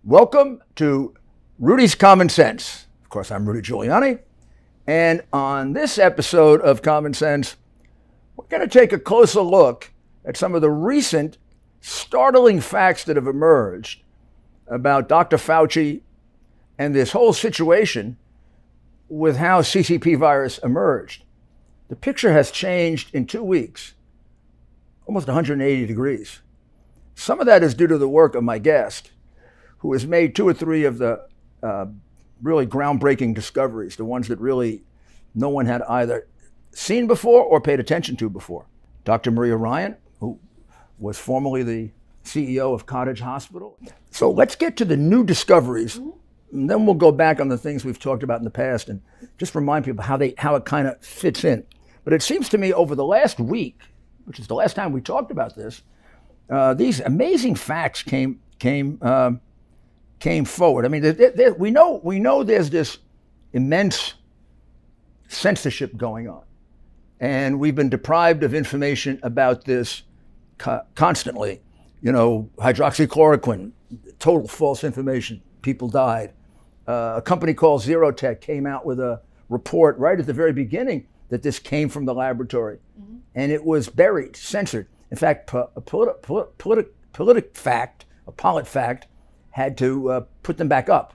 Welcome to Rudy's Common Sense. Of course, I'm Rudy Giuliani. And on this episode of Common Sense, we're going to take a closer look at some of the recent startling facts that have emerged about Dr. Fauci and this whole situation with how CCP virus emerged. The picture has changed in 2 weeks, almost 180 degrees. Some of that is due to the work of my guest, who has made 2 or 3 of the really groundbreaking discoveries, the ones that really no one had either seen before or paid attention to before. Dr. Maria Ryan, who was formerly the CEO of Cottage Hospital. So let's get to the new discoveries, and then we'll go back on the things we've talked about in the past and just remind people how it kind of fits in. But it seems to me over the last week, which is the last time we talked about this, these amazing facts came forward. I mean, we know there's this immense censorship going on, and we've been deprived of information about this constantly. You know, hydroxychloroquine, total false information. People died. A company called Zerotech came out with a report right at the very beginning that this came from the laboratory, and it was buried, censored. In fact, PolitiFact had to put them back up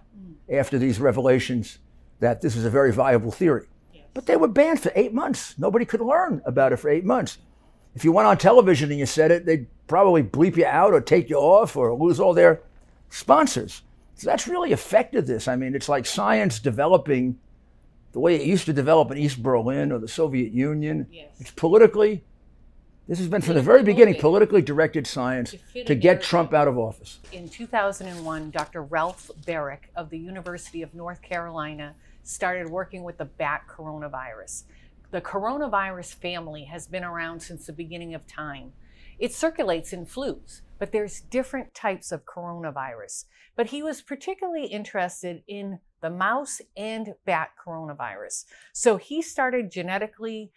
after these revelations that this is a very viable theory. Yes. But they were banned for 8 months. Nobody could learn about it for 8 months. If you went on television and you said it, they'd probably bleep you out or take you off or lose all their sponsors. So that's really affected this. I mean, it's like science developing the way it used to develop in East Berlin or the Soviet Union. Yes. It's politically, this has been from the very beginning, politically directed science to get Trump out of office. In 2001, Dr. Ralph Baric of the University of North Carolina started working with the bat coronavirus. The coronavirus family has been around since the beginning of time. It circulates in flus, but there's different types of coronavirus. But he was particularly interested in the mouse and bat coronavirus. So he started genetically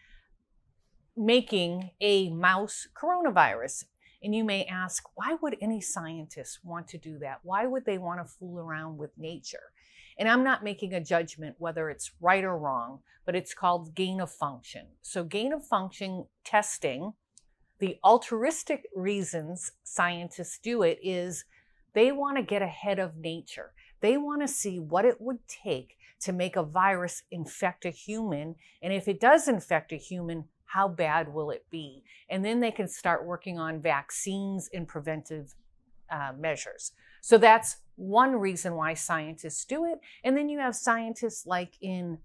making a mouse coronavirus. And you may ask, why would any scientist want to do that? Why would they want to fool around with nature? And I'm not making a judgment whether it's right or wrong, but it's called gain of function. So gain of function testing, the altruistic reasons scientists do it is they want to get ahead of nature. They want to see what it would take to make a virus infect a human. And if it does infect a human, how bad will it be? And then they can start working on vaccines and preventive measures. So that's one reason why scientists do it. And then you have scientists like in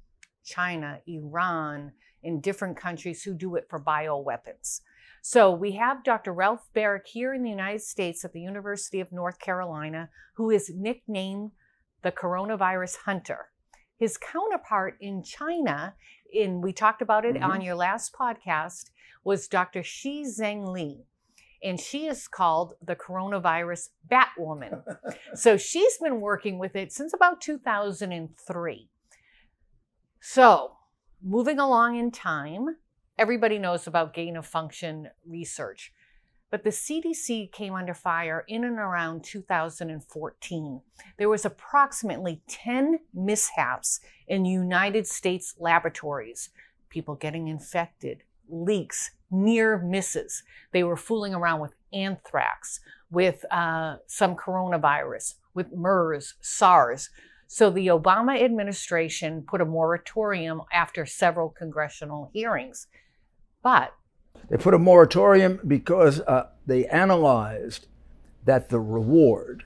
China, Iran, in different countries who do it for bioweapons. So we have Dr. Ralph Baric here in the United States at the University of North Carolina, who is nicknamed the coronavirus hunter. His counterpart in China, we talked about it on your last podcast, was Dr. Shi Zhengli. And she is called the coronavirus Batwoman. So she's been working with it since about 2003. So moving along in time, everybody knows about gain of function research. But the CDC came under fire in and around 2014. There was approximately 10 mishaps in United States laboratories. People getting infected, leaks, near misses. They were fooling around with anthrax, with some coronavirus, with MERS, SARS. So the Obama administration put a moratorium after several congressional hearings. But they put a moratorium because they analyzed that the reward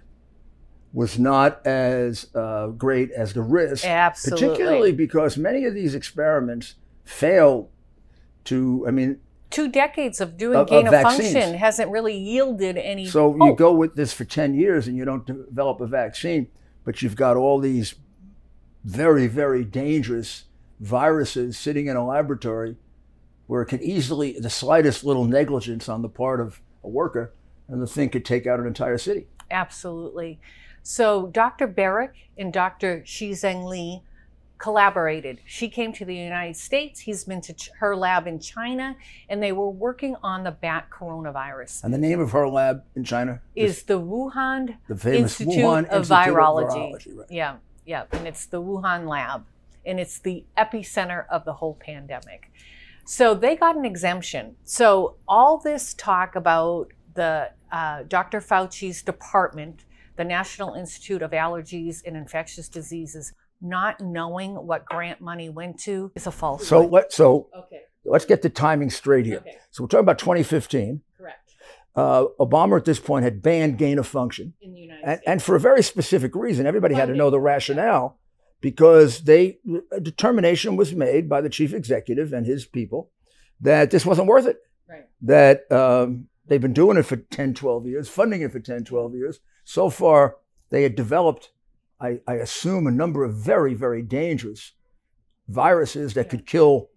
was not as great as the risk. Absolutely. Particularly because many of these experiments failed to, 2 decades of doing gain of function hasn't really yielded any So hope. You go with this for 10 years and you don't develop a vaccine, but you've got all these very, very dangerous viruses sitting in a laboratory where it could easily, the slightest little negligence on the part of a worker, and the thing could take out an entire city. Absolutely. So Dr. Baric and Dr. Shi Zhengli collaborated. She came to the United States. He's been to her lab in China, and they were working on the bat coronavirus. And the name of her lab in China is the Wuhan the famous Institute Wuhan of Institute Virology. Of Virology, right. Yeah, and it's the Wuhan lab, and it's the epicenter of the whole pandemic. So they got an exemption. So all this talk about the Dr. Fauci's department, the National Institute of Allergies and Infectious Diseases, not knowing what grant money went to is a falsehood. So let's get the timing straight here. Okay. So we're talking about 2015. Correct. Obama at this point had banned gain of function. In the United States. And for a very specific reason. Everybody had to know the rationale, because a determination was made by the chief executive and his people that this wasn't worth it. Right. That they've been doing it for 10, 12 years, funding it for 10, 12 years. So far, they had developed, I assume, a number of very, very dangerous viruses that could kill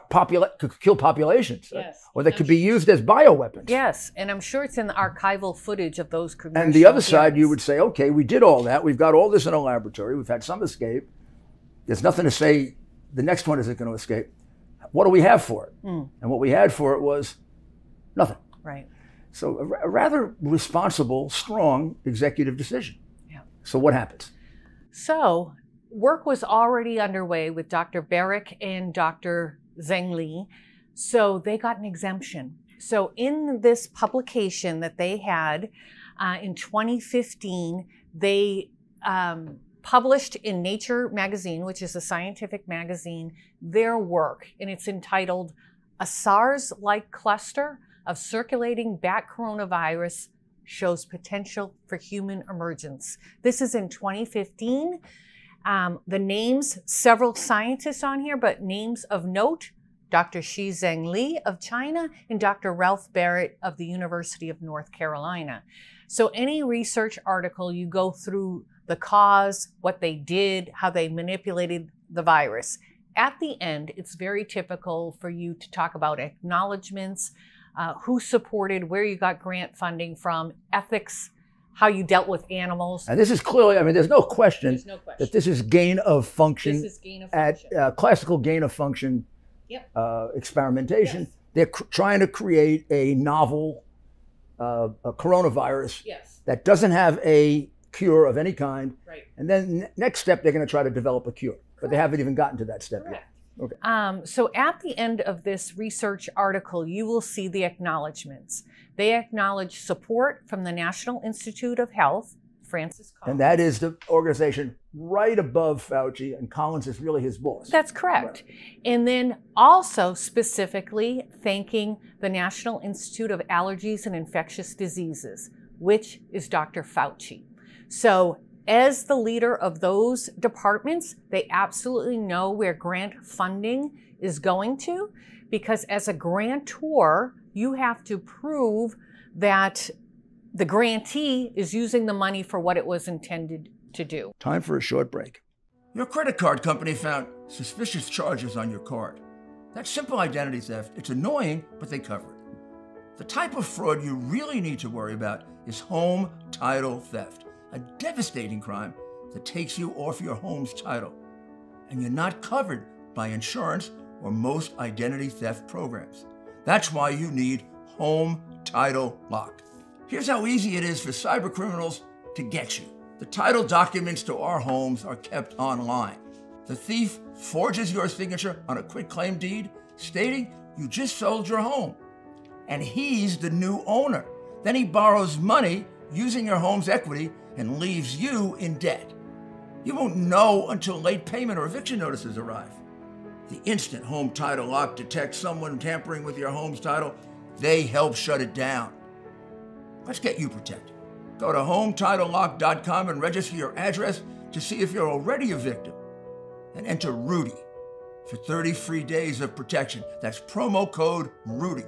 populations, yes. or that could be used as bioweapons. Yes, and I'm sure it's in the archival footage of those congressional And the other side, hearings. you would say, okay, we did all that. We've got all this in a laboratory. We've had some escape. There's nothing to say the next one isn't going to escape. What do we have for it? And what we had for it was nothing. Right. So a rather responsible, strong executive decision. Yeah. So what happens? So work was already underway with Dr. Barrick and Dr. Zheng Li. So they got an exemption. So in this publication that they had in 2015, they published in Nature magazine, which is a scientific magazine, their work. And it's entitled "A SARS-like cluster of circulating bat coronavirus shows potential for human emergence." This is in 2015. The names, several scientists on here, but names of note: Dr. Zheng Li of China and Dr. Ralph Barrett of the University of North Carolina. So any research article, you go through the cause, what they did, how they manipulated the virus. At the end, it's very typical for you to talk about acknowledgments, who supported, where you got grant funding from, ethics, how you dealt with animals. And this is clearly, I mean, there's no question that this is gain of function. This is gain of function. At classical gain of function experimentation. Yes. They're trying to create a novel a coronavirus that doesn't have a cure of any kind. Right. And then next step, they're going to try to develop a cure. But they haven't even gotten to that step yet. Okay. So at the end of this research article, you will see the acknowledgments. They acknowledge support from the National Institute of Health, Francis Collins. And that is the organization right above Fauci, and Collins is really his boss. That's correct. Right. And then also specifically thanking the National Institute of Allergies and Infectious Diseases, which is Dr. Fauci. So as the leader of those departments, they absolutely know where grant funding is going to, because as a grantor, you have to prove that the grantee is using the money for what it was intended to do. Time for a short break. Your credit card company found suspicious charges on your card. That's simple identity theft. It's annoying, but they cover it. The type of fraud you really need to worry about is home title theft, a devastating crime that takes you off your home's title. And you're not covered by insurance or most identity theft programs. That's why you need Home Title Lock. Here's how easy it is for cyber criminals to get you. The title documents to our homes are kept online. The thief forges your signature on a quitclaim deed stating you just sold your home, and he's the new owner. Then he borrows money using your home's equity and leaves you in debt. You won't know until late payment or eviction notices arrive. The instant Home Title Lock detects someone tampering with your home's title, they help shut it down. Let's get you protected. Go to HometitleLock.com and register your address to see if you're already a victim. And enter Rudy for 30 free days of protection. That's promo code Rudy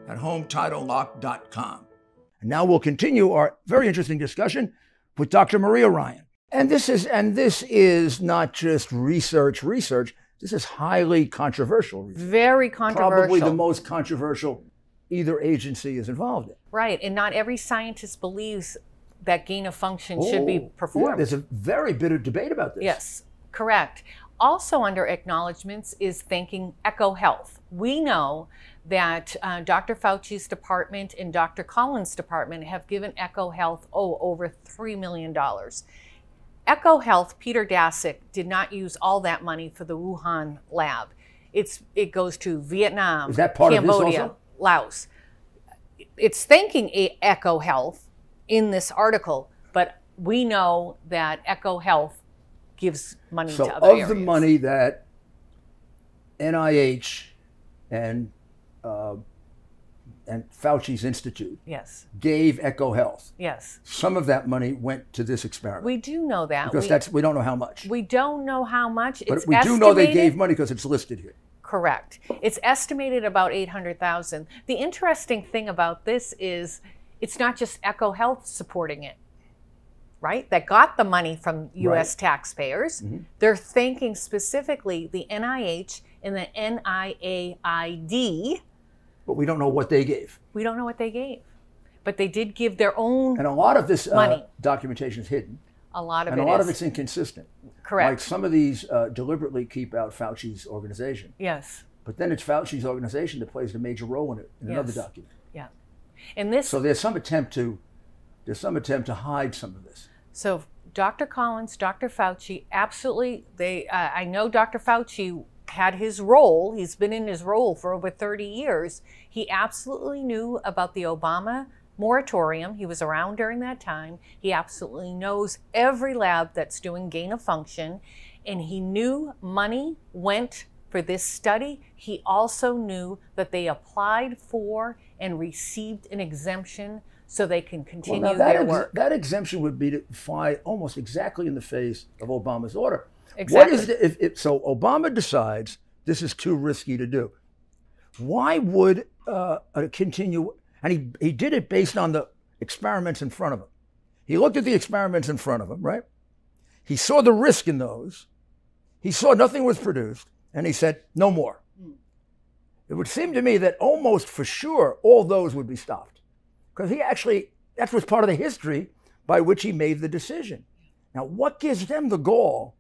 at HometitleLock.com. And now we'll continue our very interesting discussion with Dr. Maria Ryan. And this is not just research. This is highly controversial. Very controversial. Probably the most controversial either agency is involved in. Right, and not every scientist believes that gain of function should be performed. Yeah, there's a very bitter debate about this. Yes, correct. Also under acknowledgments is thanking EcoHealth. We know that Dr. Fauci's department and Dr. Collins' department have given EcoHealth, over $3 million. EcoHealth, Peter Daszak, did not use all that money for the Wuhan lab. It goes to Vietnam, Is that part Cambodia, of this also? Laos. It's thanking EcoHealth in this article, but we know that EcoHealth gives money to other areas. So of the money that NIH and Fauci's Institute gave EcoHealth, some of that money went to this experiment. We do know that. Because we don't know how much. We don't know how much. But we do know they gave money because it's listed here. Correct. It's estimated about $800,000. The interesting thing about this is it's not just EcoHealth supporting it, right? That got the money from U.S. taxpayers. They're thanking specifically the NIH and the NIAID. But we don't know what they gave. We don't know what they gave. But they did give their own And a lot of this money. Documentation is hidden. A lot of and it a lot is. of it's inconsistent. Correct. Like some of these deliberately keep out Fauci's organization. Yes. But then it's Fauci's organization that plays a major role in it in another document. Yeah. And this. So there's some attempt to hide some of this. So Dr. Collins, Dr. Fauci, absolutely. I know Dr. Fauci had his role. He's been in his role for over 30 years. He absolutely knew about the Obama moratorium. He was around during that time. He absolutely knows every lab that's doing gain of function. And he knew money went for this study. He also knew that they applied for and received an exemption so they can continue their work. That exemption would be to fly almost exactly in the face of Obama's order. Exactly. What is so Obama decides this is too risky to do. Why would continue? And he did it based on the experiments in front of him. He looked at the experiments in front of him, right? He saw the risk in those. He saw nothing was produced, and he said, no more. It would seem to me that almost for sure all those would be stopped. Because that was part of the history by which he made the decision. Now, what gives them the gall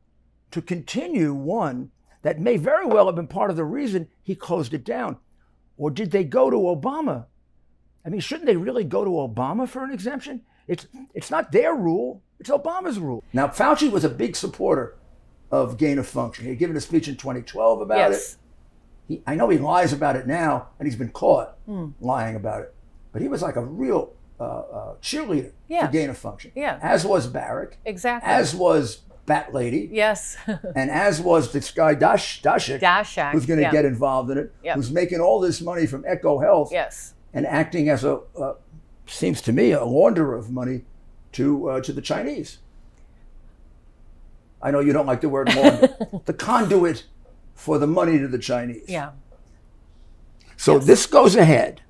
to continue one that may very well have been part of the reason he closed it down? Or did they go to Obama? I mean, shouldn't they really go to Obama for an exemption? It's not their rule, it's Obama's rule. Now, Fauci was a big supporter of gain of function. He had given a speech in 2012 about it. I know he lies about it now, and he's been caught lying about it. But he was like a real cheerleader for gain of function. As was Barrick. Exactly. As was Bat Lady. Yes. And as was this guy Daszak, who's going to get involved in it, who's making all this money from EcoHealth. And acting as seems to me, a launderer of money to the Chinese. I know you don't like the word launder. The conduit for the money to the Chinese. So this goes ahead.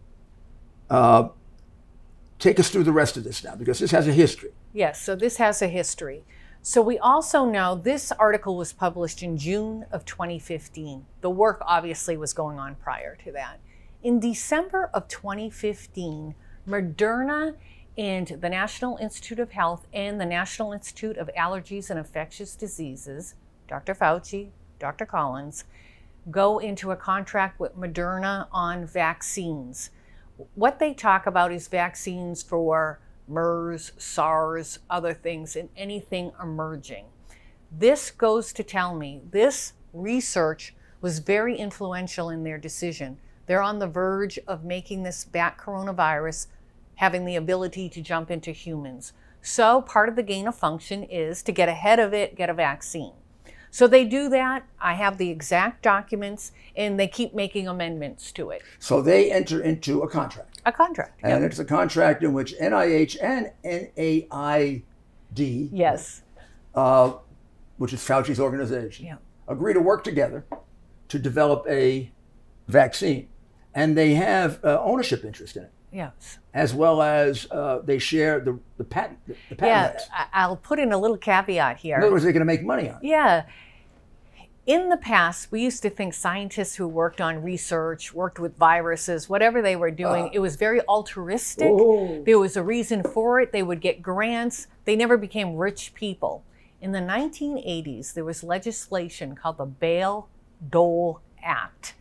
Take us through the rest of this now, because this has a history. Yes, so this has a history. So we also know this article was published in June of 2015. The work obviously was going on prior to that. In December of 2015, Moderna and the National Institute of Health and the National Institute of Allergies and Infectious Diseases, Dr. Fauci, Dr. Collins, go into a contract with Moderna on vaccines. What they talk about is vaccines for MERS, SARS, other things, and anything emerging. This goes to tell me this research was very influential in their decision. They're on the verge of making this bat coronavirus having the ability to jump into humans. So part of the gain of function is to get ahead of it, get a vaccine. So they do that. I have the exact documents, and they keep making amendments to it. So they enter into a contract. A contract. And it's a contract in which NIH and NAID, which is Fauci's organization, agree to work together to develop a vaccine. And they have ownership interest in it. As well as they share the patent rights. I'll put in a little caveat here. In other words, they're going to make money on it. In the past, we used to think scientists who worked on research, worked with viruses, whatever they were doing, it was very altruistic. Oh. There was a reason for it. They would get grants. They never became rich people. In the 1980s, there was legislation called the Bayh-Dole Act.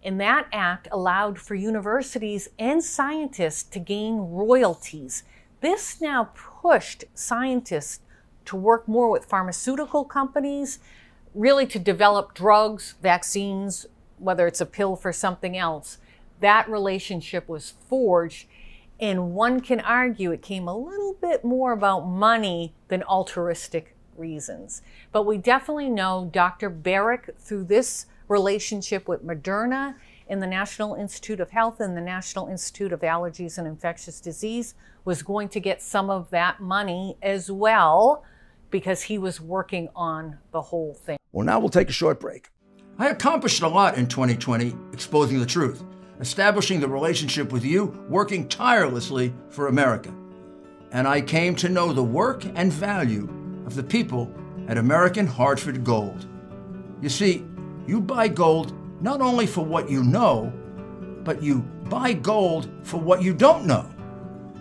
And that act allowed for universities and scientists to gain royalties. This now pushed scientists to work more with pharmaceutical companies, really to develop drugs, vaccines, whether it's a pill for something else. That relationship was forged, and one can argue it came a little bit more about money than altruistic reasons. But we definitely know Dr. Barrick, through this relationship with Moderna and the National Institute of Health and the National Institute of Allergies and Infectious Disease, was going to get some of that money as well, because he was working on the whole thing. Well, now we'll take a short break. I accomplished a lot in 2020, exposing the truth, establishing the relationship with you, working tirelessly for America. And I came to know the work and value of the people at American Hartford Gold. You see, you buy gold not only for what you know, but you buy gold for what you don't know.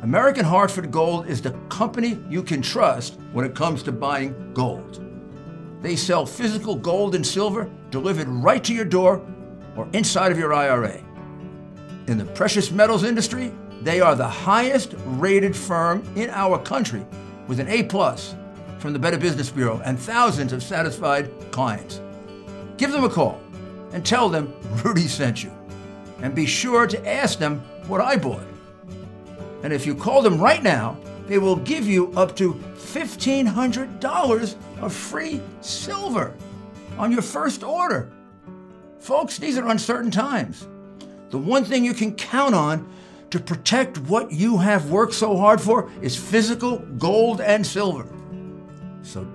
American Hartford Gold is the company you can trust when it comes to buying gold. They sell physical gold and silver delivered right to your door or inside of your IRA. In the precious metals industry, they are the highest rated firm in our country with an A+ from the Better Business Bureau and thousands of satisfied clients. Give them a call and tell them Rudy sent you. And be sure to ask them what I bought. And if you call them right now, they will give you up to $1,500 of free silver on your first order. Folks, these are uncertain times. The one thing you can count on to protect what you have worked so hard for is physical gold and silver. So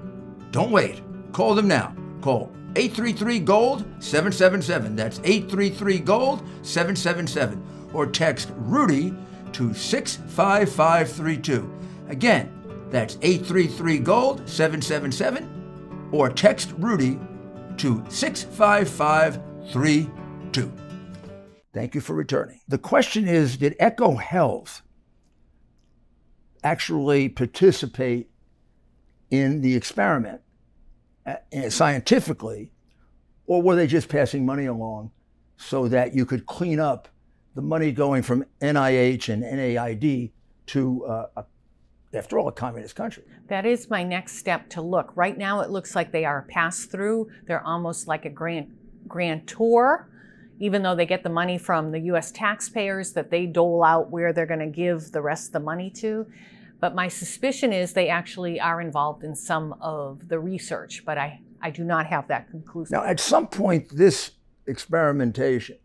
don't wait. Call them now. Call 833-GOLD-777. That's 833-GOLD-777. Or text Rudy to 65532. Again, that's 833-GOLD-777. Or text Rudy to 65532. Thank you for returning. The question is, did Echo Health actually participate in the experiment scientifically, or were they just passing money along so that you could clean up the money going from NIH and NAID to, after all, a communist country? That is my next step to look. Right now, it looks like they are pass-through. They're almost like a grantor, even though they get the money from the U.S. taxpayers that they dole out where they're going to give the rest of the money to. But my suspicion is they actually are involved in some of the research, but I do not have that conclusive. Now, at some point, this experimentation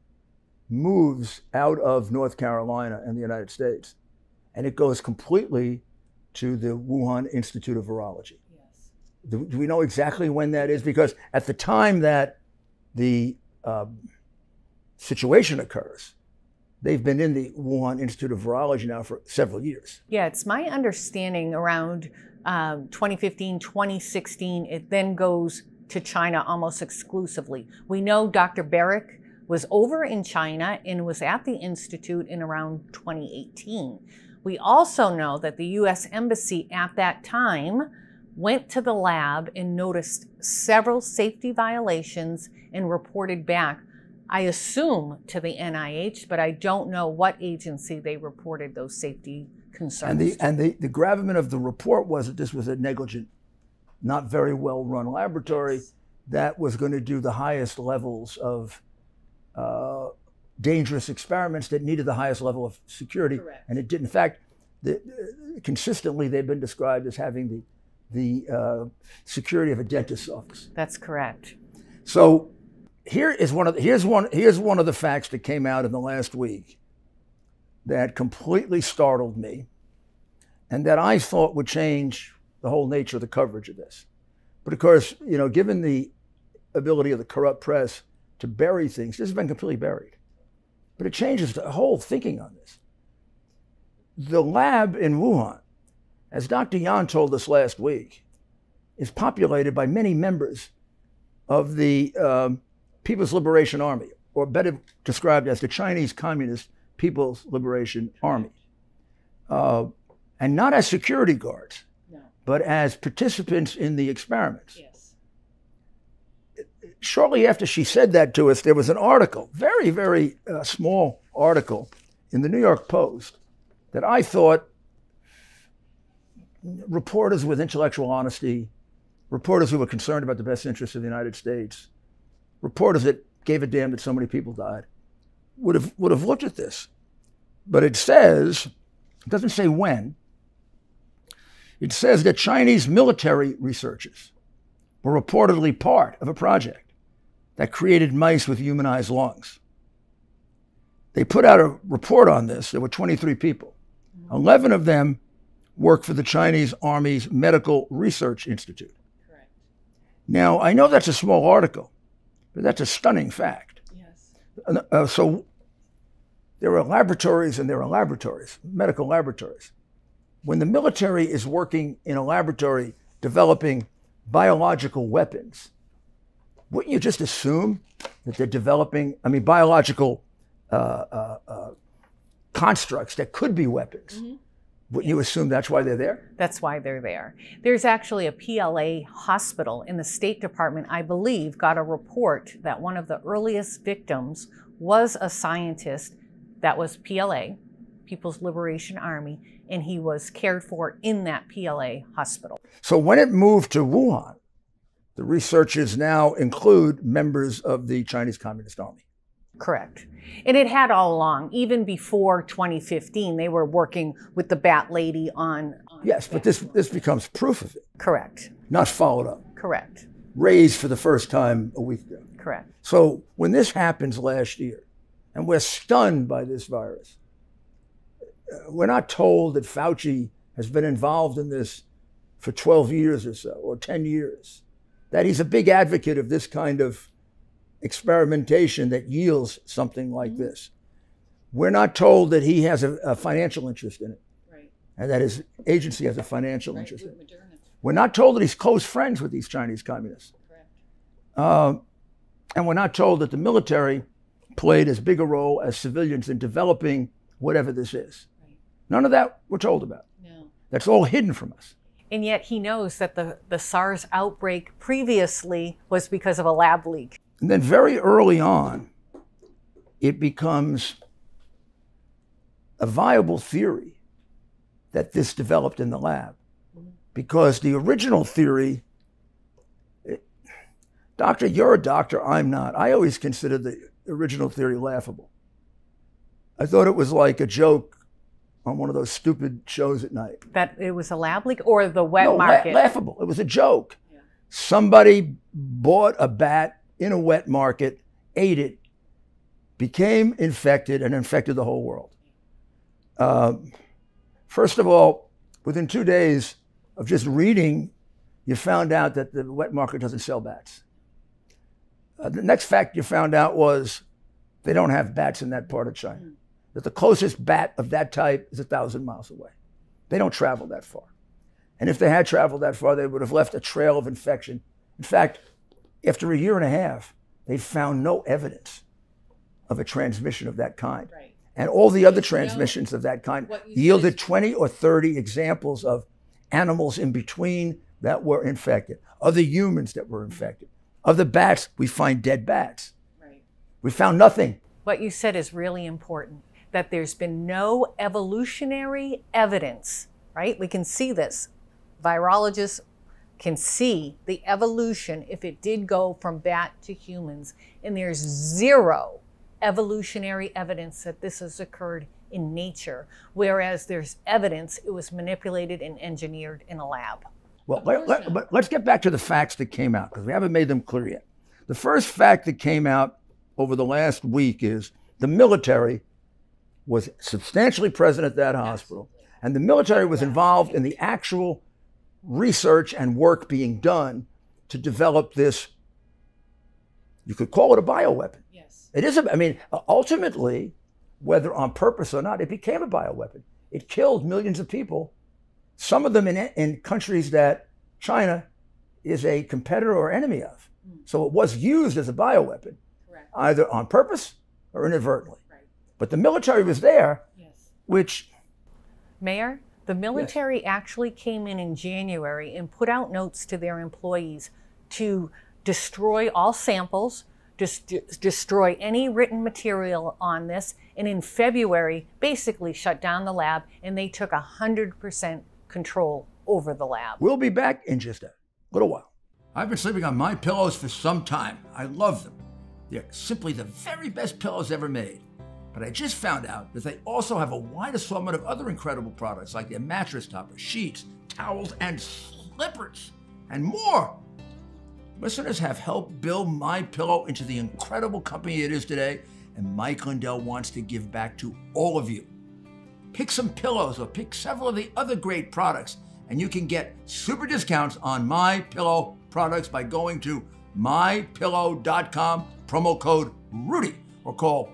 moves out of North Carolina and the United States, and it goes completely to the Wuhan Institute of Virology. Yes. Do we know exactly when that is? Because at the time that the situation occurs, they've been in the Wuhan Institute of Virology now for several years. Yeah, it's my understanding around 2015, 2016, it then goes to China almost exclusively. We know Dr. Barrick was over in China and was at the Institute in around 2018. We also know that the U.S. Embassy at that time went to the lab and noticed several safety violations and reported back, I assume, to the NIH, but I don't know what agency they reported those safety concerns. And the gravamen of the report was that this was a negligent, not very well-run laboratory that was going to do the highest levels of dangerous experiments that needed the highest level of security. Correct. And it did. In fact, consistently they've been described as having the security of a dentist's office. That's correct. So here's one of the facts that came out in the last week that completely startled me, and that I thought would change the whole nature of the coverage of this. But of course, you know, given the ability of the corrupt press to bury things, this has been completely buried. But it changes the whole thinking on this. The lab in Wuhan, as Dr. Yan told us last week, is populated by many members of the People's Liberation Army, or better described as the Chinese Communist People's Liberation Army. And not as security guards, no, but as participants in the experiments. Yes. Shortly after she said that to us, there was an article, very, very small article in the New York Post that I thought reporters with intellectual honesty, reporters who were concerned about the best interests of the United States, reporters that gave a damn that so many people died, would have looked at this. But it says, it doesn't say when, it says that Chinese military researchers were reportedly part of a project that created mice with humanized lungs. They put out a report on this. There were 23 people. 11 of them worked for the Chinese Army's Medical Research Institute. Correct. Now, I know that's a small article, but that's a stunning fact. Yes. So there are laboratories and there are laboratories, medical laboratories. When the military is working in a laboratory developing biological weapons, wouldn't you just assume that they're developing, biological constructs that could be weapons? Mm-hmm. Wouldn't you assume that's why they're there? That's why they're there. There's actually a PLA hospital in the State Department, I believe, got a report that one of the earliest victims was a scientist that was PLA, People's Liberation Army, and he was cared for in that PLA hospital. So when it moved to Wuhan, the researchers now include members of the Chinese Communist Army. Correct. And it had all along, even before 2015, they were working with the Bat Lady on yes, but this becomes proof of it. Correct. Not followed up. Correct. Raised for the first time a week ago. Correct. So when this happens last year, and we're stunned by this virus, we're not told that Fauci has been involved in this for 12 years or so, or 10 years, that he's a big advocate of this kind of experimentation that yields something like this. We're not told that he has a financial interest in it, right, and that his agency has a financial interest in it. Moderna. We're not told that he's close friends with these Chinese communists. Correct. And we're not told that the military played as big a role as civilians in developing whatever this is. Right. None of that we're told about. No. That's all hidden from us. And yet he knows that the SARS outbreak previously was because of a lab leak. And then very early on, it becomes a viable theory that this developed in the lab. Because the original theory, doctor, you're a doctor, I'm not. I always considered the original theory laughable. I thought it was like a joke on one of those stupid shows at night. That it was a lab leak or the wet market? Laughable. It was a joke. Yeah. Somebody bought a bat in a wet market, ate it, became infected, and infected the whole world. First of all, within 2 days of just reading, you found out that the wet market doesn't sell bats. The next fact you found out was they don't have bats in that part of China. That the closest bat of that type is 1,000 miles away. They don't travel that far. And if they had traveled that far, they would have left a trail of infection. In fact, after a year and a half, they found no evidence of a transmission of that kind. Right. And all the other transmissions of that kind yielded 20 or 30 examples of animals in between that were infected, other humans that were infected. Of the bats, we find dead bats. Right. We found nothing. What you said is really important, that there's been no evolutionary evidence, right? We can see this. Virologists can see the evolution if it did go from bat to humans, and there's zero evolutionary evidence that this has occurred in nature, whereas there's evidence it was manipulated and engineered in a lab. Well, but let's get back to the facts that came out, because we haven't made them clear yet. The first fact that came out over the last week is the military was substantially present at that hospital, and the military was involved in the actual research and work being done to develop this, you could call it a bioweapon. Yes. It is, ultimately, whether on purpose or not, it became a bioweapon. It killed millions of people, some of them in countries that China is a competitor or enemy of. So it was used as a bioweapon, Correct. either on purpose or inadvertently. Right. But the military was there, Yes. which... Mayor, the military actually came in January and put out notes to their employees to destroy all samples, destroy any written material on this, and in February basically shut down the lab, and they took 100% control over the lab. We'll be back in just a little while. I've been sleeping on my pillows for some time. I love them. They're simply the very best pillows ever made. But I just found out that they also have a wide assortment of other incredible products like their mattress toppers, sheets, towels, and slippers, and more. Listeners have helped build My Pillow into the incredible company it is today, and Mike Lindell wants to give back to all of you. Pick some pillows or pick several of the other great products, and you can get super discounts on My Pillow products by going to mypillow.com, promo code Rudy, or call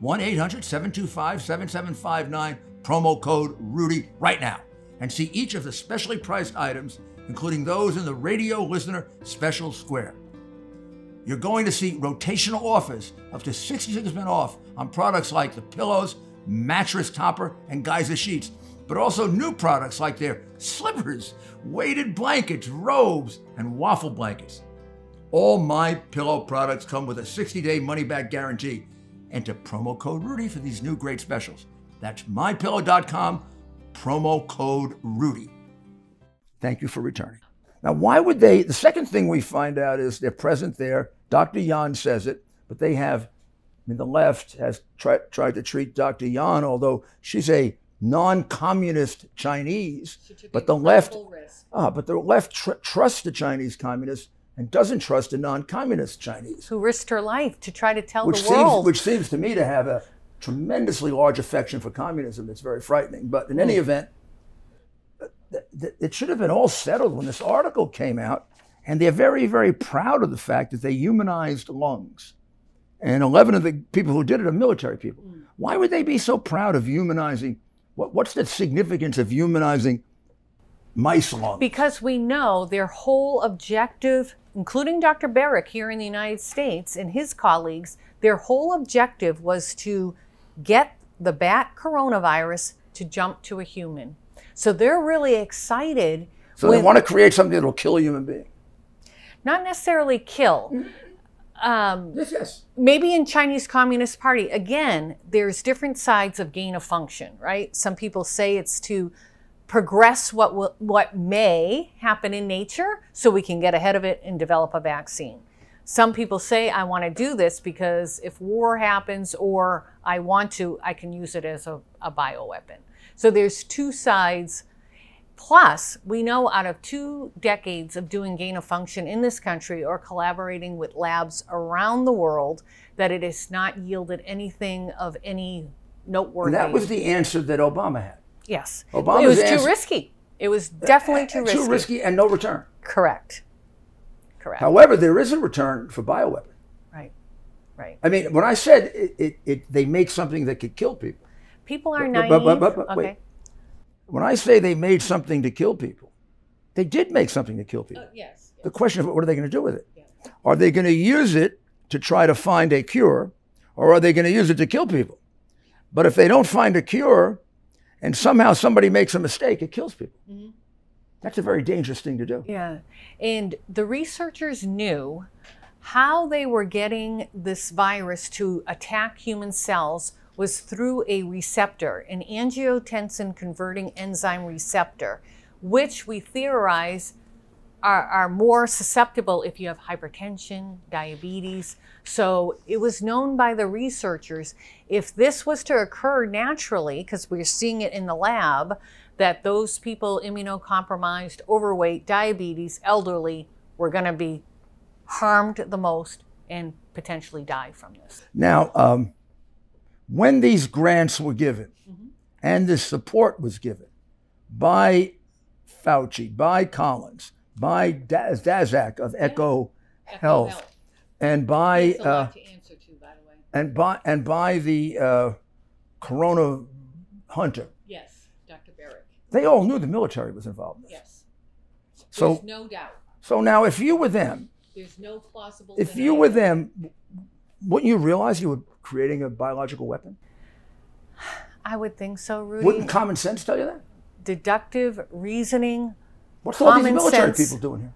1-800-725-7759, promo code Rudy right now, and see each of the specially priced items, including those in the radio listener special square. You're going to see rotational offers up to 66% off on products like the pillows, mattress topper, and geyser sheets, but also new products like their slippers, weighted blankets, robes, and waffle blankets. All My Pillow products come with a 60-day money-back guarantee. Enter promo code Rudy for these new great specials. That's mypillow.com, promo code Rudy. Thank you for returning. Now, why would they? The second thing we find out is they're present there. Dr. Yan says it, but they have, I mean, the left has tried to treat Dr. Yan, although she's a non-communist Chinese, but the left, trusts the Chinese communists and doesn't trust a non-communist Chinese. Who risked her life to try to tell the world. Which seems to me to have a tremendously large affection for communism. It's very frightening. But in any event, it should have been all settled when this article came out. And they're very, very proud of the fact that they humanized lungs. And 11 of the people who did it are military people. Why would they be so proud of humanizing? What's the significance of humanizing mice lungs? Because we know their whole objective, including Dr. Barrick here in the United States and his colleagues, their whole objective was to get the bat coronavirus to jump to a human. So they're really excited. So they want to create something that will kill a human being. Not necessarily kill. Yes. Maybe in Chinese Communist Party, again, there's different sides of gain of function, right? Some people say it's to progress what may happen in nature so we can get ahead of it and develop a vaccine. Some people say, I want to do this because if war happens or I want to, I can use it as a bioweapon. So there's two sides. Plus, we know out of 2 decades of doing gain of function in this country or collaborating with labs around the world that it has not yielded anything of any noteworthy. And that was the answer that Obama had. Yes. Obama's it was too risky. It was definitely too risky. Too risky and no return. Correct. However, there is a return for bioweapon. Right. I mean, when I said they made something that could kill people. People are naive. But wait. When I say they made something to kill people, they did make something to kill people. Yes. The question is, what are they going to do with it? Yeah. Are they going to use it to try to find a cure, or are they going to use it to kill people? But if they don't find a cure, and somehow somebody makes a mistake, it kills people. Mm-hmm. That's a very dangerous thing to do. Yeah. And the researchers knew how they were getting this virus to attack human cells was through a receptor, an angiotensin converting enzyme receptor, which we theorize are more susceptible if you have hypertension, diabetes. So it was known by the researchers, if this was to occur naturally, because we're seeing it in the lab, that those people immunocompromised, overweight, diabetes, elderly, were going to be harmed the most and potentially die from this. Now, when these grants were given and this support was given by Fauci, by Collins, by Daszak of Echo Health, and by That's a lot to answer to, by the way. and by the Corona Hunter. Yes, Dr. Barrick. They all knew the military was involved in this. Yes. So there's no doubt. So now, if you were them, There's no plausible If you were them, wouldn't you realize you were creating a biological weapon? I would think so, Rudy. Wouldn't common sense tell you that? Deductive reasoning. What's all these military sense. people doing here?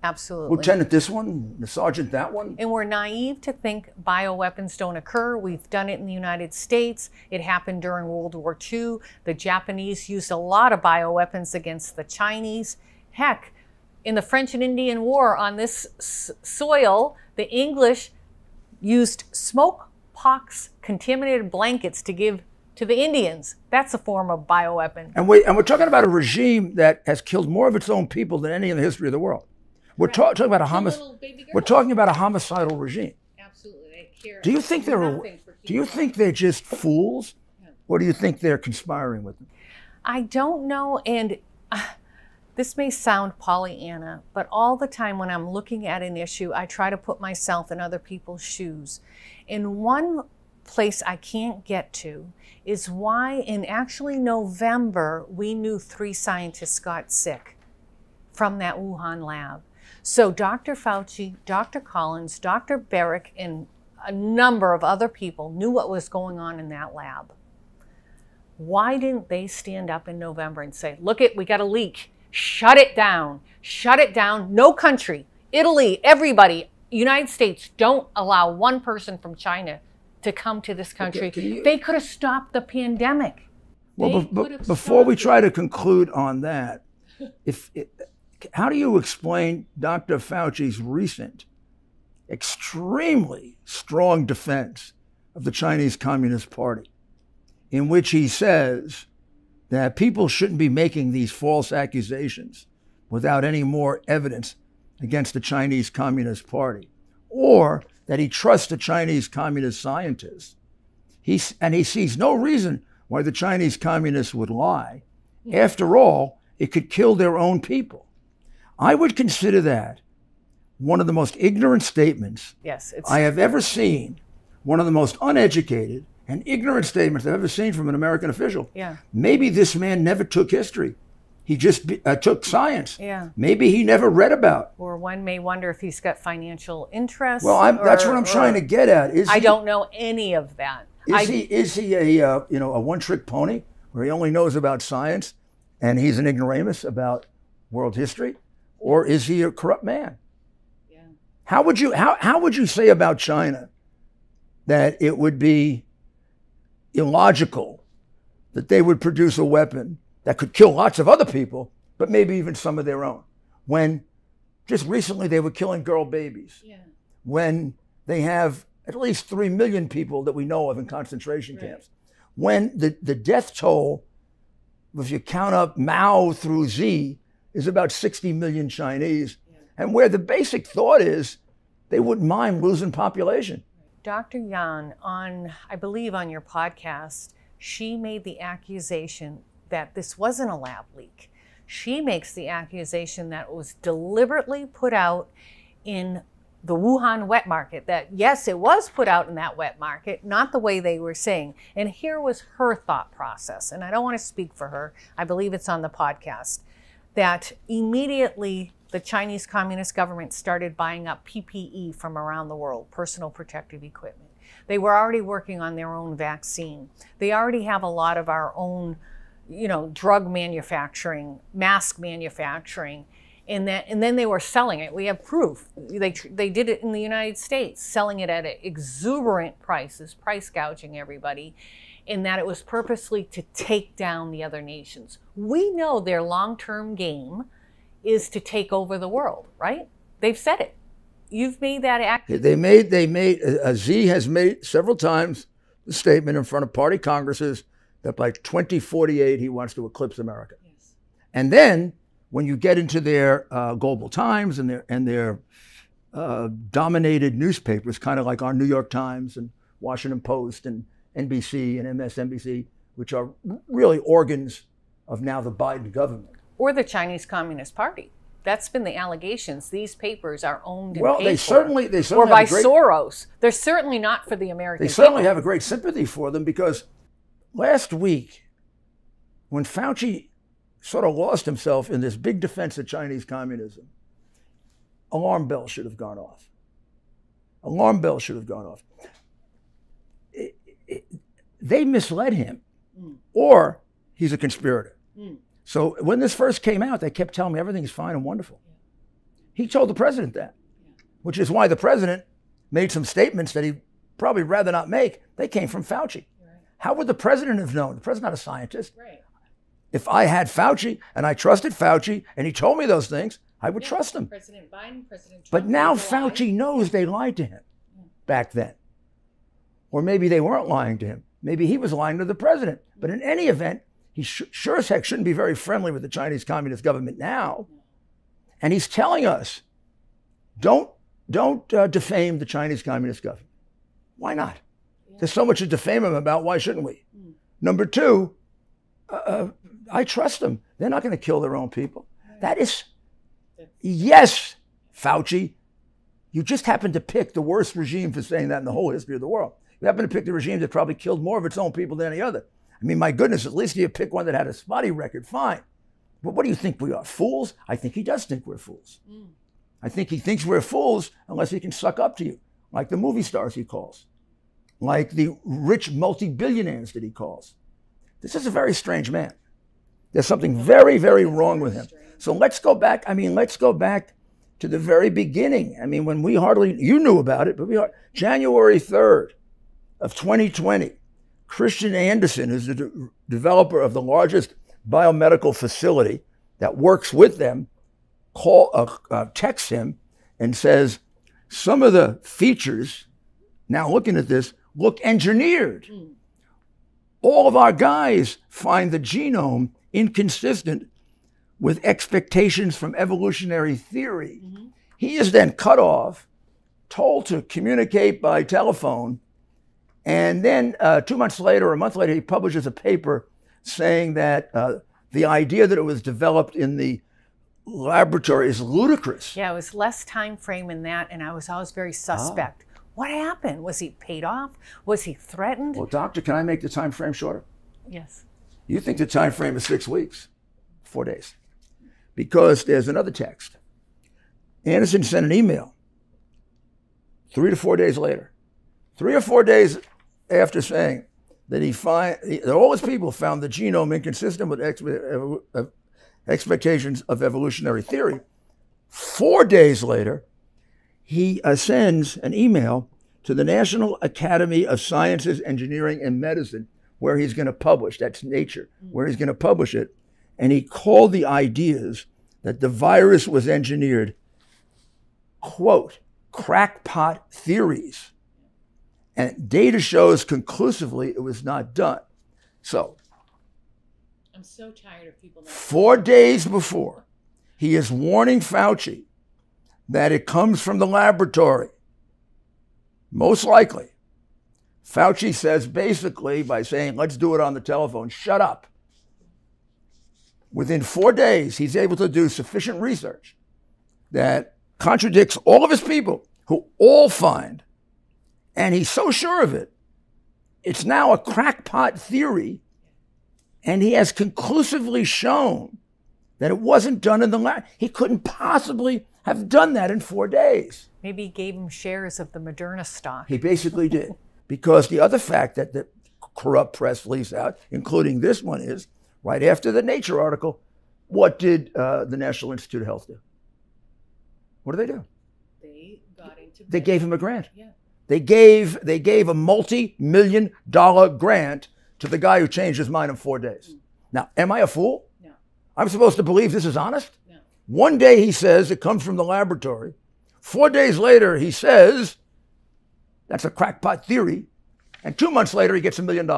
Absolutely. Lieutenant this one, the sergeant that one. And we're naive to think bioweapons don't occur. We've done it in the United States. It happened during World War II. The Japanese used a lot of bioweapons against the Chinese. Heck, in the French and Indian War on this soil, the English used smokebox contaminated blankets to give to the Indians. That's a form of bioweapon. And we're talking about a regime that has killed more of its own people than any in the history of the world. We're talking about we're talking about a homicidal regime. Absolutely, they care. Do you think they're just fools, or do you think they're conspiring with them? I don't know, and this may sound Pollyanna, but all the time when I'm looking at an issue, I try to put myself in other people's shoes. In one place I can't get to is why in actually November we knew 3 scientists got sick from that Wuhan lab. So Dr. Fauci, Dr. Collins, Dr. Barrick, and a number of other people knew what was going on in that lab. Why didn't they stand up in November and say, look we got a leak, shut it down, no country, Italy, everybody, United States, don't allow one person from China to come to this country. They could have stopped the pandemic. Well, before we try to conclude on that, how do you explain Dr. Fauci's recent, extremely strong defense of the Chinese Communist Party, in which he says that people shouldn't be making these false accusations without any more evidence against the Chinese Communist Party, or that he trusts the Chinese Communist scientists? And he sees no reason why the Chinese communists would lie. After all, it could kill their own people. I would consider that one of the most ignorant statements I have ever seen, one of the most uneducated and ignorant statements I've ever seen from an American official. Yeah. Maybe this man never took history. He just took science. Yeah. Maybe he never read about. Or one may wonder if he's got financial interest. Well, that's what I'm trying to get at. I don't know any of that. Is he a one-trick pony where he only knows about science and he's an ignoramus about world history? Or is he a corrupt man? Yeah. How would you say about China that it would be illogical that they would produce a weapon that could kill lots of other people, but maybe even some of their own, when just recently they were killing girl babies, when they have at least 3 million people that we know of in concentration camps, when the death toll, if you count up Mao through Xi, is about 60 million Chinese, and where the basic thought is they wouldn't mind losing population. Dr. Yan, I believe on your podcast, she made the accusation that this wasn't a lab leak. She makes the accusation that it was deliberately put out in the Wuhan wet market, that yes, it was put out in that wet market, not the way they were saying. And here was her thought process, and I don't want to speak for her, I believe it's on the podcast, that immediately the Chinese Communist government started buying up PPE from around the world, personal protective equipment. They were already working on their own vaccine. They already have a lot of our own, drug manufacturing, mask manufacturing, and then they were selling it. We have proof. They did it in the United States, selling it at exuberant prices, price gouging everybody, in that it was purposely to take down the other nations. We know their long-term game is to take over the world, right? They've said it. You've made that Xi has made several times the statement in front of party congresses that by 2048 he wants to eclipse America. Yes. And then when you get into their Global Times and their dominated newspapers, kind of like our New York Times and Washington Post and NBC and MSNBC, which are really organs of now the Biden government. Or the Chinese Communist Party. That's been the allegations. These papers are owned and paid they certainly or by Soros. They're certainly not for the American people. They certainly people. have a great sympathy for them, because last week, when Fauci sort of lost himself in this big defense of Chinese communism, alarm bells should have gone off. Alarm bells should have gone off. They misled him, or he's a conspirator. So when this first came out, they kept telling me everything's fine and wonderful. He told the president that, which is why the president made some statements that he'd probably rather not make. They came from Fauci. How would the president have known? The president's not a scientist. If I had Fauci and I trusted Fauci and he told me those things, I would trust him. President Biden, President Trump. But now Fauci knows they lied to him back then. Or maybe they weren't lying to him. Maybe he was lying to the president. But in any event, he sure as heck shouldn't be very friendly with the Chinese Communist government now. And he's telling us, don't defame the Chinese Communist government. Why not? There's so much to defame them about. Why shouldn't we? Number two, I trust them. They're not going to kill their own people. That is, yes, Fauci, you just happened to pick the worst regime for saying that in the whole history of the world. You happen to pick the regime that probably killed more of its own people than any other. I mean, my goodness, at least you pick one that had a spotty record, fine. But what do you think we are, fools? I think he does think we're fools. I think he thinks we're fools unless he can suck up to you, like the movie stars he calls, like the rich multi-billionaires that he calls. This is a very strange man. There's something very, very wrong with him. So let's go back. I mean, let's go back to the very beginning. I mean, when we hardly, you knew about it, but January 3rd of 2020, Christian Anderson, who's the developer of the largest biomedical facility that works with them, texts him and says, some of the features, now looking at this, look engineered. All of our guys find the genome inconsistent with expectations from evolutionary theory. He is then cut off, told to communicate by telephone, and then 2 months later, or a month later, he publishes a paper saying that the idea that it was developed in the laboratory is ludicrous. Yeah, it was less time frame in that, and I was always very suspect. What happened? Was he paid off? Was he threatened? Well, doctor, can I make the time frame shorter? Yes. You think the time frame is 6 weeks, 4 days, because there's another text. Anderson sent an email 3 to 4 days later, 3 or 4 days after saying that all his people found the genome inconsistent with expectations of evolutionary theory. 4 days later, he sends an email to the National Academy of Sciences, Engineering, and Medicine, where he's going to publish, that's Nature, where he's going to publish it. And he called the ideas that the virus was engineered, quote, crackpot theories. And data shows conclusively it was not done. So, I'm so tired of people. 4 days before, he is warning Fauci that it comes from the laboratory. Most likely. Fauci says basically by saying, let's do it on the telephone, shut up. Within 4 days, he's able to do sufficient research that contradicts all of his people who all find, and he's so sure of it, it's now a crackpot theory, and he has conclusively shown that it wasn't done in the lab. He couldn't possibly have done that in 4 days. Maybe he gave him shares of the Moderna stock. He basically did. Because the other fact that the corrupt press leaks out, including this one, is right after the Nature article, what did the National Institute of Health do? What did they do? They gave him a grant. Yeah. They gave a multi-million-dollar grant to the guy who changed his mind in 4 days. Now, am I a fool? No. I'm supposed to believe this is honest? No. One day he says it comes from the laboratory. 4 days later he says that's a crackpot theory. And 2 months later he gets $1 million.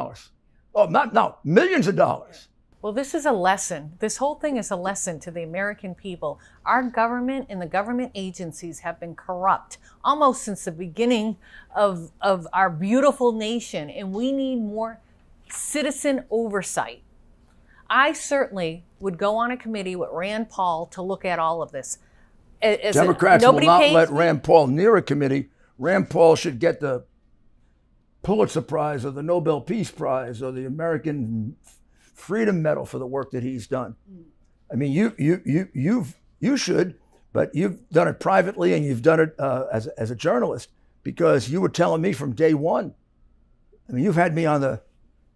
Oh, millions of dollars. Well, this is a lesson. This whole thing is a lesson to the American people. Our government and the government agencies have been corrupt almost since the beginning of our beautiful nation, and we need more citizen oversight. I certainly would go on a committee with Rand Paul to look at all of this. Democrats will not let Rand Paul near a committee. Rand Paul should get the Pulitzer Prize or the Nobel Peace Prize or the American Freedom Medal for the work that he's done. I mean, you should, but you've done it privately and you've done it as a journalist, because you were telling me from day one. I mean, you've had me on the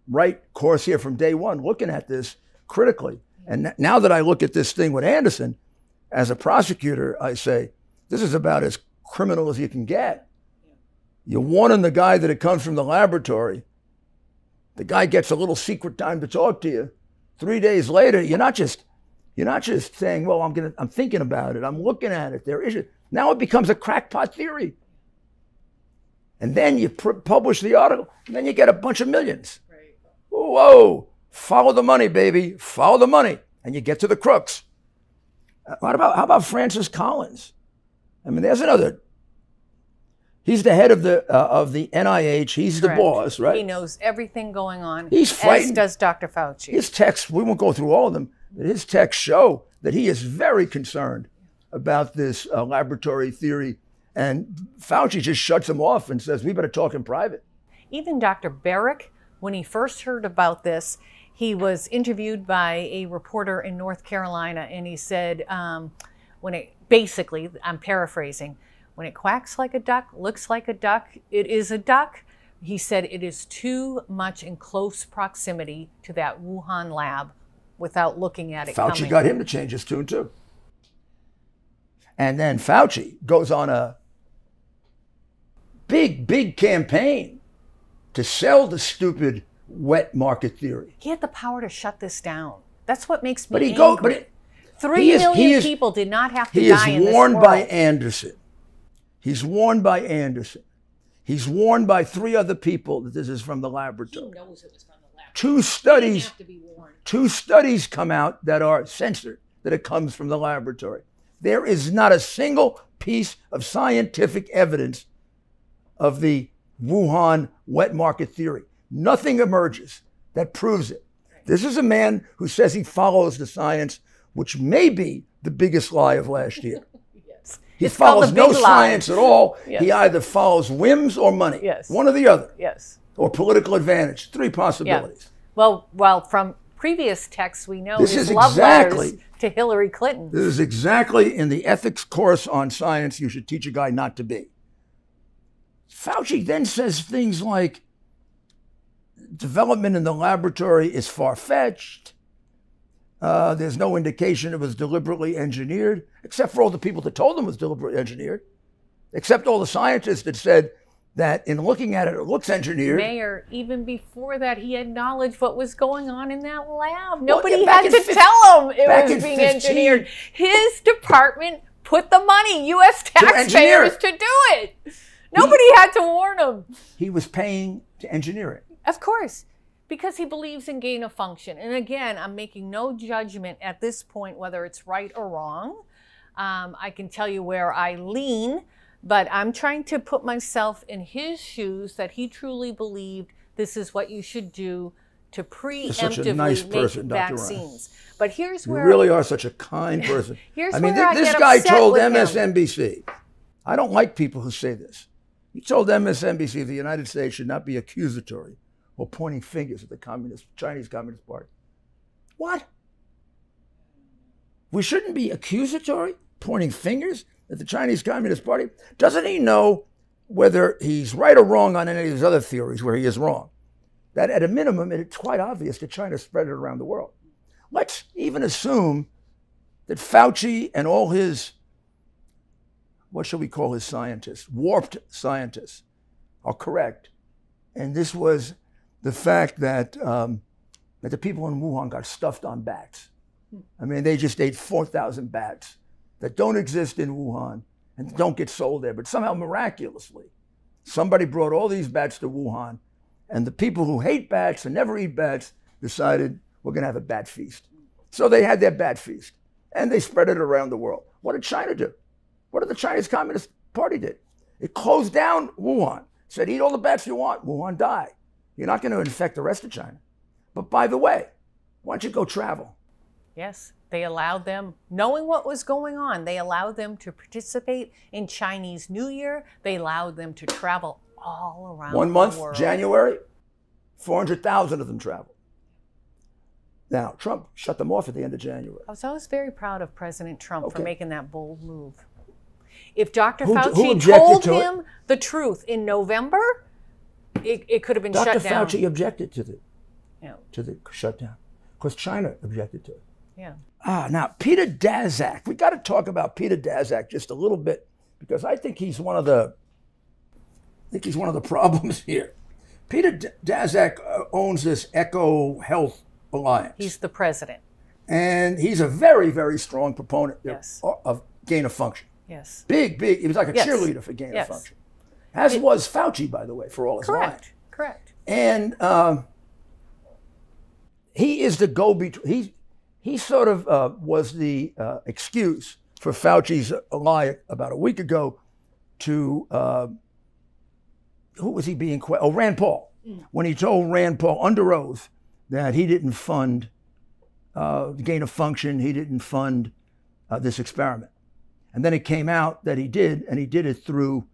right course here from day one, looking at this critically. And now that I look at this thing with Anderson, as a prosecutor, I say, this is about as criminal as you can get. You're warning the guy that it comes from the laboratory. The guy gets a little secret time to talk to you. 3 days later, you're not just saying, well, I'm thinking about it. I'm looking at it. There is it. Now it becomes a crackpot theory. And then you publish the article, and then you get a bunch of millions. Right. Whoa, follow the money, baby. Follow the money. And you get to the crooks. How about Francis Collins? I mean, there's another. He's the head of the NIH. He's Correct. The boss, right? He knows everything going on. He's frightened. As does Dr. Fauci. His texts, we won't go through all of them, but his texts show that he is very concerned about this laboratory theory. And Fauci just shuts him off and says, we better talk in private. Even Dr. Barrick, when he first heard about this, he was interviewed by a reporter in North Carolina, and he said, basically, I'm paraphrasing, when it quacks like a duck, looks like a duck, it is a duck. He said it is too much in close proximity to that Wuhan lab without looking at it Fauci coming. got him to change his tune too. And then Fauci goes on a big campaign to sell the stupid wet market theory. He had the power to shut this down. That's what makes me angry. 3 million people did not have to die in this world. He is warned by Anderson. He's warned by Anderson. He's warned by 3 other people that this is from the laboratory. He knows it was from the laboratory. He didn't have to be warned. 2 studies come out that are censored, that it comes from the laboratory. There is not a single piece of scientific evidence of the Wuhan wet market theory. Nothing emerges that proves it. This is a man who says he follows the science, which may be the biggest lie of last year. Yes. He follows no science at all. Yes. He either follows whims or money. Yes. One or the other. Yes. Or political advantage. 3 possibilities. Yeah. Well, from previous texts, we know this his is love exactly letters to Hillary Clinton. This is exactly in the ethics course on science you should teach a guy not to be. Fauci then says things like, development in the laboratory is far-fetched. There's no indication it was deliberately engineered, except for all the people that told him it was deliberately engineered, except all the scientists that said that in looking at it, it looks engineered. Mayor, even before that, he acknowledged what was going on in that lab. Nobody had to tell him it was being engineered. His department put the money, U.S. taxpayers, to do it. Nobody had to warn him. He was paying to engineer it. Of course, because he believes in gain of function. And again, I'm making no judgment at this point whether it's right or wrong. I can tell you where I lean, but I'm trying to put myself in his shoes, that he truly believed this is what you should do to preemptively make vaccines. But here's where... You really are such a kind person. This guy told MSNBC, I don't like people who say this. He told MSNBC the United States should not be accusatory or pointing fingers at the Chinese Communist Party. What? We shouldn't be accusatory, pointing fingers at the Chinese Communist Party? Doesn't he know whether he's right or wrong on any of his other theories where he is wrong? That at a minimum, it's quite obvious that China spread it around the world. Let's even assume that Fauci and all his, what shall we call his scientists, warped scientists, are correct. And this was the fact that, that the people in Wuhan got stuffed on bats. I mean, they just ate 4,000 bats that don't exist in Wuhan and don't get sold there. But somehow, miraculously, somebody brought all these bats to Wuhan, and the people who hate bats and never eat bats decided, we're going to have a bat feast. So they had their bat feast, and they spread it around the world. What did China do? What did the Chinese Communist Party do? It closed down Wuhan, said, eat all the bats you want, Wuhan, die. You're not going to infect the rest of China. But by the way, why don't you go travel? Yes, they allowed them, knowing what was going on, they allowed them to participate in Chinese New Year. They allowed them to travel all around the world. 1 month, January, 400,000 of them traveled. Now, Trump shut them off at the end of January. I was always very proud of President Trump for Okay. making that bold move. If Dr. Who Fauci objected told to it? him the truth in November, it could have been Dr. shut down. Fauci objected to Yeah. the shutdown because China objected to it. Yeah. Now, Peter Daszak. We got to talk about Peter Daszak just a little bit because I think he's one of the problems here. Peter Daszak owns this Eco Health Alliance. He's the president. And he's a very, very strong proponent Yes. of gain of function. Yes. Big. He was like a Yes. cheerleader for gain Yes. of function. As was Fauci, by the way, for all his lying. Correct. And he is the go-between. He sort of was the excuse for Fauci's lie about a week ago to, who was he being questioned? Oh, Rand Paul. When he told Rand Paul under oath that he didn't fund the gain of function, he didn't fund this experiment. And then it came out that he did, and he did it through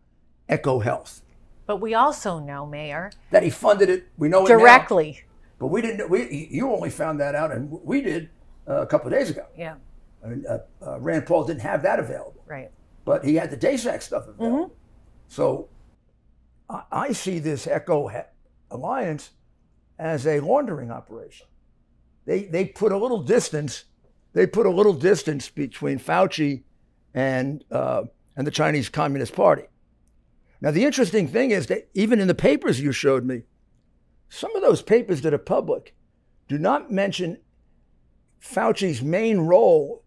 Eco Health. But we also know, Mayor, That he funded it, we know it now. directly. But we didn't. You only found that out, and we did a couple of days ago. Yeah. I mean, Rand Paul didn't have that available, Right. but he had the Daszak stuff available. So I see this Eco Alliance as a laundering operation. They put a little distance. They put a little distance between Fauci and the Chinese Communist Party. Now the interesting thing is that even in the papers you showed me, some of those papers that are public do not mention Fauci's main role.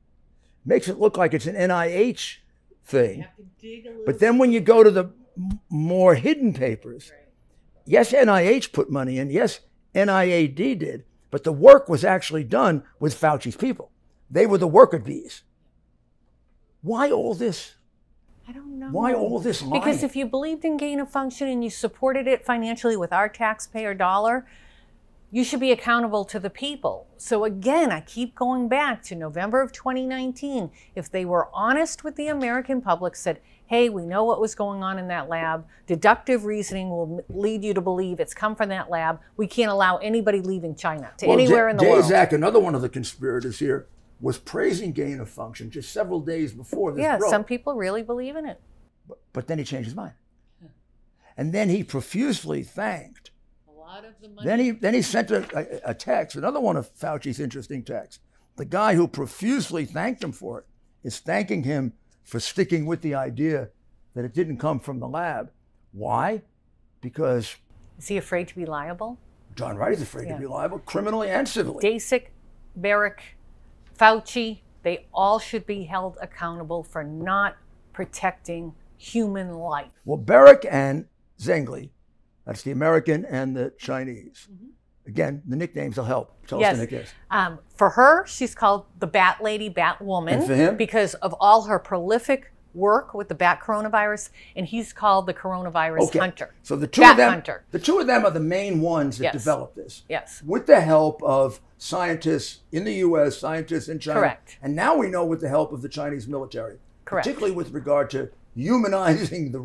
Makes it look like it's an NIH thing. But then when you go to the more hidden papers, yes, NIH put money in, yes, NIAID did, but the work was actually done with Fauci's people. They were the worker bees. Why all this? I don't know. Why all this lying? Because if you believed in gain of function and you supported it financially with our taxpayer dollar, you should be accountable to the people. So again, I keep going back to November of 2019. If they were honest with the American public, said, hey, we know what was going on in that lab. Deductive reasoning will lead you to believe it's come from that lab. We can't allow anybody leaving China to anywhere in the world. Daszak, another one of the conspirators here, was praising gain of function just several days before this broke. Some people really believe in it. But then he changed his mind. And then he profusely thanked. A lot of the money. Then he sent a text, another one of Fauci's interesting texts. The guy who profusely thanked him for it is thanking him for sticking with the idea that it didn't come from the lab. Why? Because... Is he afraid to be liable? Darn right he's afraid to be liable, criminally and civilly. Daszak, Barrick, Fauci, they all should be held accountable for not protecting human life. Well, Barrick and Zengli, that's the American and the Chinese. Again, the nicknames will help. Tell us the nicknames. For her, she's called the Bat Lady, Bat Woman. And for him? Because of all her prolific work with the bat coronavirus, and he's called the coronavirus hunter. So the two bat of them, hunter. the two of them are the main ones that developed this. Yes. With the help of scientists in the U.S., scientists in China. Correct. And now we know with the help of the Chinese military. Correct. Particularly with regard to humanizing the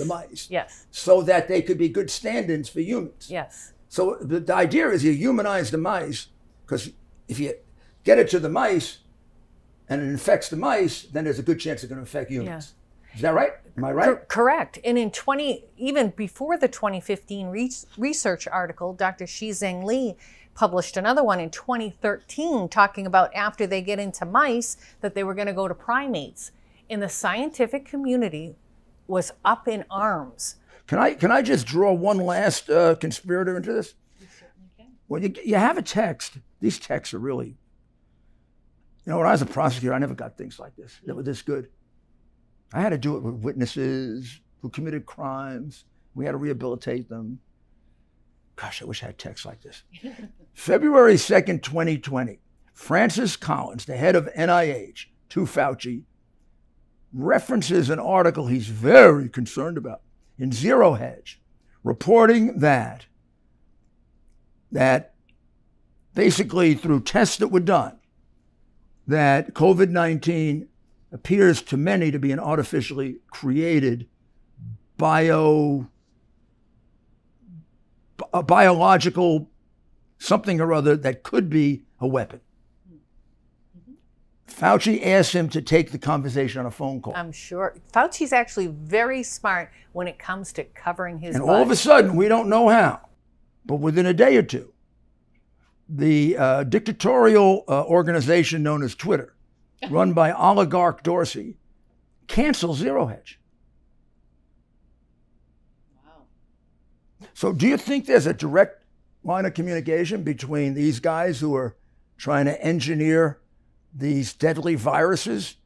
mice. Yes. So that they could be good stand-ins for humans. Yes. So the idea is you humanize the mice, because if you get it to the mice and it infects the mice, then there's a good chance it's going to infect humans. Yeah. Is that right? Am I right? Correct. And even before the 2015 research article, Dr. Shizheng Li published another one in 2013 talking about after they get into mice that they were going to go to primates. And the scientific community was up in arms. Can I just draw one last conspirator into this? You certainly can. Well, you have a text. These texts are really, when I was a prosecutor, I never got things like this that were this good. I had to do it with witnesses who committed crimes. We had to rehabilitate them. Gosh, I wish I had texts like this. February 2nd, 2020, Francis Collins, the head of NIH, to Fauci, references an article he's very concerned about in Zero Hedge, reporting that basically through tests that were done, that COVID-19 appears to many to be an artificially created biological something or other that could be a weapon. Fauci asked him to take the conversation on a phone call. I'm sure. Fauci's actually very smart when it comes to covering his And butt. all of a sudden, we don't know how, but within a day or two, the dictatorial organization known as Twitter, run by oligarch Dorsey, canceled Zero Hedge. Wow. So do you think there's a direct line of communication between these guys who are trying to engineer these deadly viruses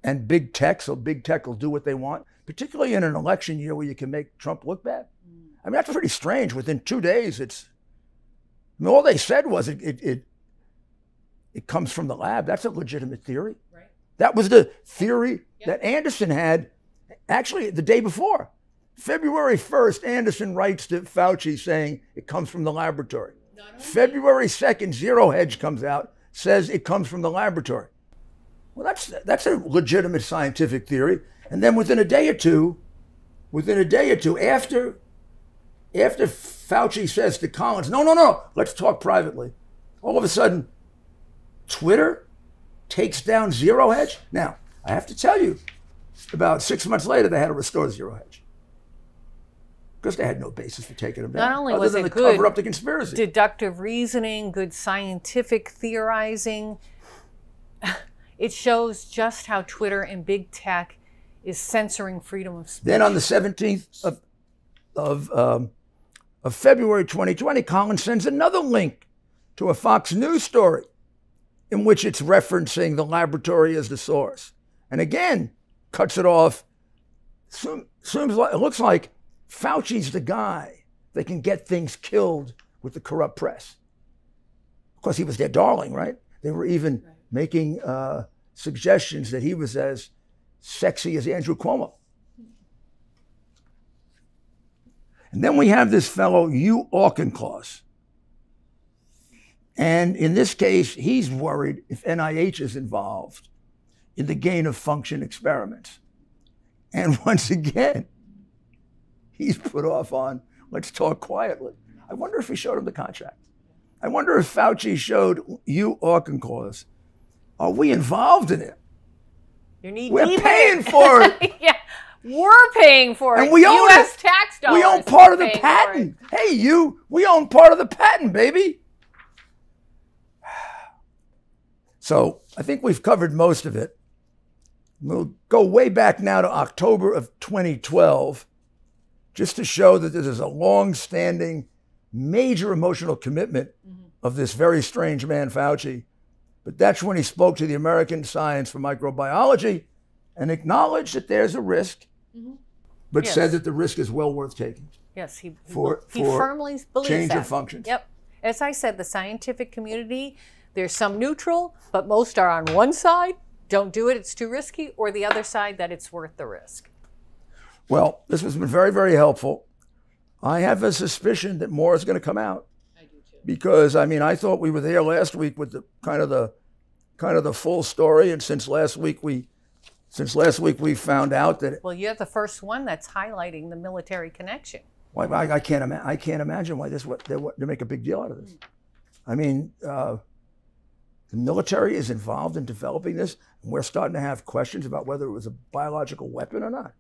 and big tech, so big tech will do what they want, particularly in an election year where you can make Trump look bad? I mean, that's pretty strange. Within 2 days, all they said was it comes from the lab. That's a legitimate theory. Right. That was the theory that Anderson had actually the day before. February 1st, Anderson writes to Fauci saying it comes from the laboratory. February 2nd, Zero Hedge comes out, says it comes from the laboratory. Well, that's a legitimate scientific theory. And then within a day or two, after Fauci says to Collins, no, let's talk privately, all of a sudden, Twitter takes down Zero Hedge. Now, I have to tell you, about 6 months later, they had to restore Zero Hedge. Because they had no basis for taking them down. Not only other was than it to good cover up the conspiracy. deductive reasoning, good scientific theorizing, it shows just how Twitter and big tech is censoring freedom of speech. Then on the 17th of February 2020, Collins sends another link to a Fox News story in which it's referencing the laboratory as the source. And again, cuts it off. It looks like Fauci's the guy that can get things killed with the corrupt press. Of course, he was their darling, right? They were even making suggestions that he was as sexy as Andrew Cuomo. And then we have this fellow, Hugh Auchincloss. And in this case, he's worried if NIH is involved in the gain of function experiments. And once again, he's put off on, let's talk quietly. I wonder if he showed him the contract. I wonder if Fauci showed Hugh Auchincloss, are we involved in it? We're paying for it. Yeah, we're paying for it. And we own U.S. it. tax dollars. We own part of the patent. Hey, we own part of the patent, baby. So I think we've covered most of it. We'll go way back now to October of 2012, just to show that this is a long-standing, major emotional commitment of this very strange man, Fauci. But that's when he spoke to the American Science for Microbiology and acknowledged that there's a risk, but said that the risk is well worth taking. Yes, he for firmly believes change that. of functions. Yep. As I said, the scientific community, there's some neutral, but most are on one side, don't do it, it's too risky, or the other side, that it's worth the risk. Well, this has been very, very helpful. I have a suspicion that more is going to come out. I do too. Because, I mean, I thought we were there last week with the kind of the full story, and since last week we found out that. Well, you're the first one that's highlighting the military connection. Why I can't imagine why they make a big deal out of this. I mean, the military is involved in developing this, and we're starting to have questions about whether it was a biological weapon or not.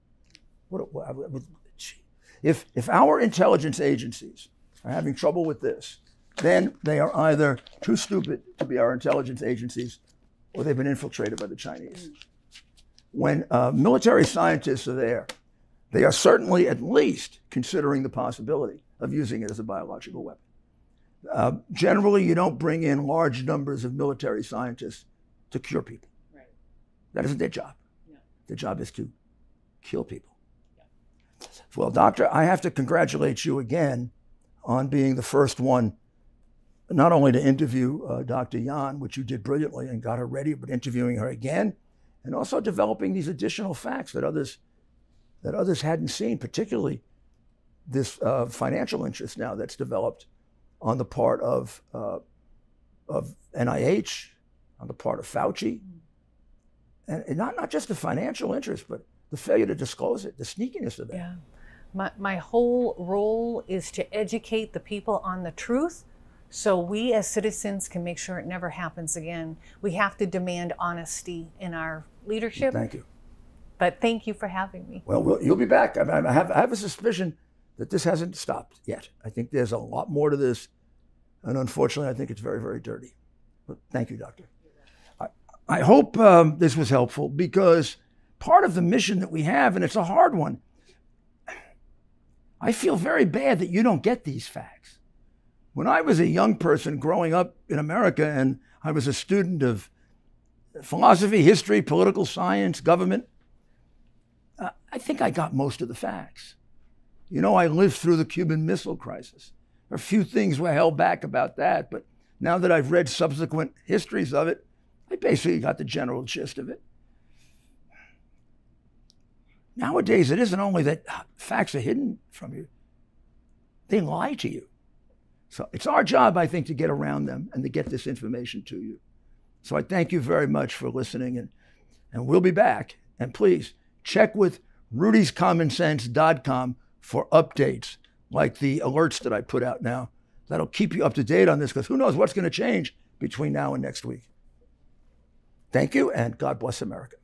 If our intelligence agencies are having trouble with this, then they are either too stupid to be our intelligence agencies, or they've been infiltrated by the Chinese. When military scientists are there, they are certainly at least considering the possibility of using it as a biological weapon. Generally, you don't bring in large numbers of military scientists to cure people. Right. That isn't their job. No. Their job is to kill people. Yeah. Well, Doctor, I have to congratulate you again on being the first one, not only to interview Dr. Yan, which you did brilliantly and got her ready, but interviewing her again, and also developing these additional facts that others hadn't seen, particularly this financial interest now that's developed on the part of NIH, on the part of Fauci, and not just the financial interest, but the failure to disclose it, the sneakiness of that. Yeah. My whole role is to educate the people on the truth so we as citizens can make sure it never happens again. We have to demand honesty in our leadership. Thank you. But thank you for having me. Well, you'll be back. I have a suspicion that this hasn't stopped yet. I think there's a lot more to this. And unfortunately, I think it's very, very dirty. But thank you, Doctor. I hope this was helpful, because part of the mission that we have, and it's a hard one, I feel very bad that you don't get these facts. When I was a young person growing up in America, and I was a student of philosophy, history, political science, government, I think I got most of the facts. You know, I lived through the Cuban Missile Crisis. A few things were held back about that, but now that I've read subsequent histories of it, I basically got the general gist of it. Nowadays, it isn't only that facts are hidden from you, they lie to you. So it's our job, I think, to get around them and to get this information to you. So I thank you very much for listening, and we'll be back. And please check with rudyscommonsense.com for updates like the alerts that I put out now. That'll keep you up to date on this, because who knows what's going to change between now and next week. Thank you, and God bless America.